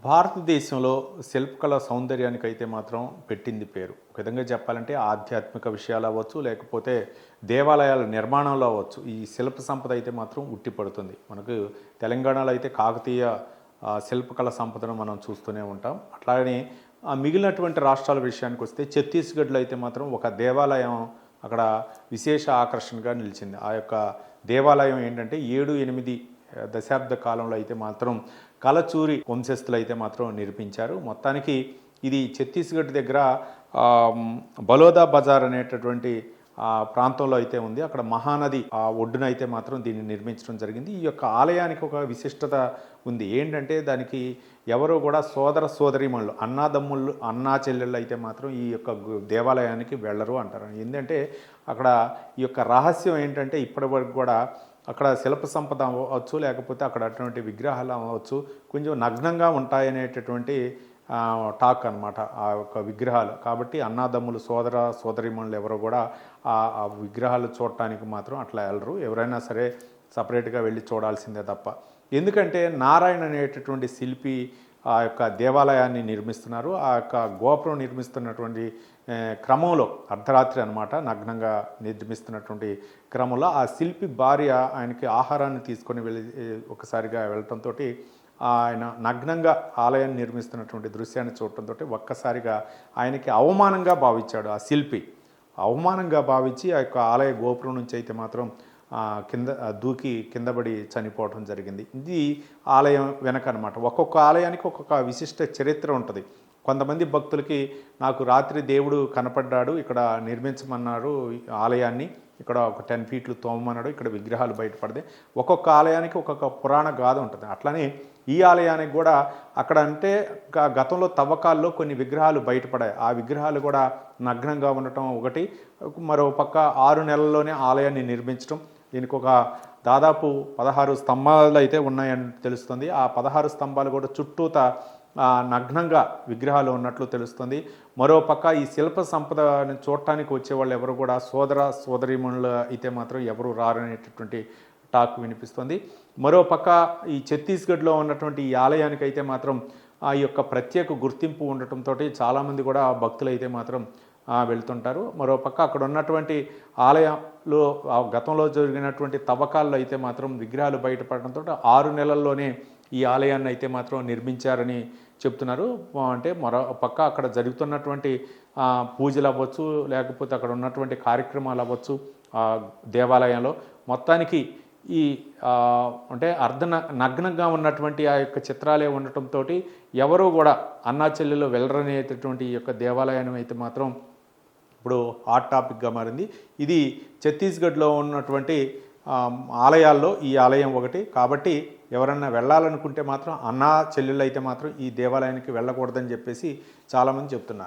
భారతదేశంలో శిల్పకళ సౌందర్యానికైతే మాత్రం పెట్టింది పేరు. ఒక విధంగా చెప్పాలంటే ఆధ్యాత్మిక విషయాలు అవ్వచ్చు, లేకపోతే దేవాలయాల నిర్మాణంలో అవ్వచ్చు. ఈ శిల్ప సంపద అయితే మాత్రం ఉట్టిపడుతుంది. మనకు తెలంగాణలో అయితే కాకతీయ శిల్పకళ సంపదను మనం చూస్తూనే ఉంటాం. అట్లాగనే మిగిలినటువంటి రాష్ట్రాల విషయానికి వస్తే ఛత్తీస్గఢ్లో అయితే మాత్రం ఒక దేవాలయం అక్కడ విశేష ఆకర్షణగా నిలిచింది. ఆ యొక్క దేవాలయం ఏంటంటే 7-8 దశాబ్ద కాలంలో అయితే మాత్రం కలచూరి వంశస్థులు అయితే మాత్రం నిర్మించారు. మొత్తానికి ఇది ఛత్తీస్గఢ్ దగ్గర బలోదా బజార్ అనేటటువంటి ప్రాంతంలో అయితే ఉంది. అక్కడ మహానది ఒడ్డున అయితే మాత్రం దీన్ని నిర్మించడం జరిగింది. ఈ యొక్క ఆలయానికి ఒక విశిష్టత ఉంది. ఏంటంటే దానికి ఎవరో కూడా సోదర సోదరీమణులు, అన్నాదమ్ముళ్ళు, అన్నా చెల్లెళ్ళు అయితే మాత్రం ఈ యొక్క దేవాలయానికి వెళ్ళరు అంటారు. ఏంటంటే అక్కడ ఈ యొక్క రహస్యం ఏంటంటే ఇప్పటి వరకు కూడా అక్కడ శిల్ప సంపద అవ్వచ్చు, లేకపోతే అక్కడ అటువంటి విగ్రహాలు అవ్వచ్చు, కొంచెం నగ్నంగా ఉంటాయనేటటువంటి టాక్ అనమాట ఆ యొక్క విగ్రహాలు. కాబట్టి అన్నాదమ్ములు, సోదర సోదరీమణులు ఎవరో కూడా ఆ విగ్రహాలు చూడటానికి మాత్రం అట్లా వెళ్ళరు. ఎవరైనా సరే సపరేట్గా వెళ్ళి చూడాల్సిందే తప్ప. ఎందుకంటే నారాయణ అనేటటువంటి శిల్పి ఆ యొక్క దేవాలయాన్ని నిర్మిస్తున్నారు. ఆ యొక్క గోపురం నిర్మిస్తున్నటువంటి క్రమంలో అర్ధరాత్రి అనమాట, నగ్నంగా నిర్మిస్తున్నటువంటి క్రమంలో ఆ శిల్పి భార్య ఆయనకి ఆహారాన్ని తీసుకొని ఒకసారిగా వెళ్ళటంతో ఆయన నగ్నంగా ఆలయాన్ని నిర్మిస్తున్నటువంటి దృశ్యాన్ని చూడటంతో ఒక్కసారిగా ఆయనకి అవమానంగా భావించాడు ఆ శిల్పి. అవమానంగా భావించి ఆ యొక్క ఆలయ గోపురం నుంచి అయితే మాత్రం దూకి కిందపడి చనిపోవడం జరిగింది. ఇది ఆలయం వెనక అనమాట. ఒక్కొక్క ఆలయానికి ఒక్కొక్క విశిష్ట చరిత్ర ఉంటుంది. కొంతమంది భక్తులకి నాకు రాత్రి దేవుడు కనపడ్డాడు, ఇక్కడ నిర్మించమన్నారు ఆలయాన్ని, ఇక్కడ ఒక 10 ఫీట్లు తోమన్నాడు, ఇక్కడ విగ్రహాలు బయటపడతాయి. ఒక్కొక్క ఆలయానికి ఒక్కొక్క పురాణ గాథ ఉంటుంది. అట్లానే ఈ ఆలయానికి కూడా అక్కడ అంటే గతంలో తవ్వకాల్లో కొన్ని విగ్రహాలు బయటపడాయి. ఆ విగ్రహాలు కూడా నగ్నంగా ఉండటం ఒకటి, మరో పక్క 6 నెలల్లోనే ఆలయాన్ని నిర్మించడం. దీనికి ఒక దాదాపు 16 స్తంభాలు అయితే ఉన్నాయని తెలుస్తుంది. ఆ 16 స్తంభాలు కూడా చుట్టూత నగ్నంగా విగ్రహాలు ఉన్నట్లు తెలుస్తుంది. మరోపక్క ఈ శిల్ప సంపదను చూడటానికి వచ్చేవాళ్ళు ఎవరు కూడా సోదర సోదరీమణులు అయితే మాత్రం ఎవరు రారనేటటువంటి టాక్ వినిపిస్తుంది. మరోపక్క ఈ ఛత్తీస్గఢ్లో ఉన్నటువంటి ఈ ఆలయానికి అయితే మాత్రం ఆ యొక్క ప్రత్యేక గుర్తింపు ఉండటంతో చాలామంది కూడా భక్తులు అయితే మాత్రం వెళ్తుంటారు. మరోపక్క అక్కడ ఉన్నటువంటి ఆలయంలో గతంలో జరిగినటువంటి తవ్వకాల్లో అయితే మాత్రం విగ్రహాలు బయటపడటంతో 6 నెలల్లోనే ఈ ఆలయాన్ని అయితే మాత్రం నిర్మించారని చెప్తున్నారు. అంటే మరో పక్క అక్కడ జరుగుతున్నటువంటి పూజలు అవ్వచ్చు, లేకపోతే అక్కడ ఉన్నటువంటి కార్యక్రమాలు అవ్వచ్చు దేవాలయంలో మొత్తానికి ఈ అంటే నగ్నంగా ఉన్నటువంటి ఆ యొక్క చిత్రాలే ఉండటంతో ఎవరూ కూడా అన్నా చెల్లెలు వెళ్ళరనేటటువంటి ఈ యొక్క దేవాలయాన్ని అయితే మాత్రం ఇప్పుడు హాట్ టాపిక్గా మారింది. ఇది ఛత్తీస్గఢ్లో ఉన్నటువంటి ఆలయాల్లో ఈ ఆలయం ఒకటి. కాబట్టి ఎవరన్నా వెళ్ళాలనుకుంటే మాత్రం అన్నా చెల్లెళ్ళు అయితే మాత్రం ఈ దేవాలయానికి వెళ్ళకూడదని చెప్పేసి చాలామంది చెప్తున్నారు.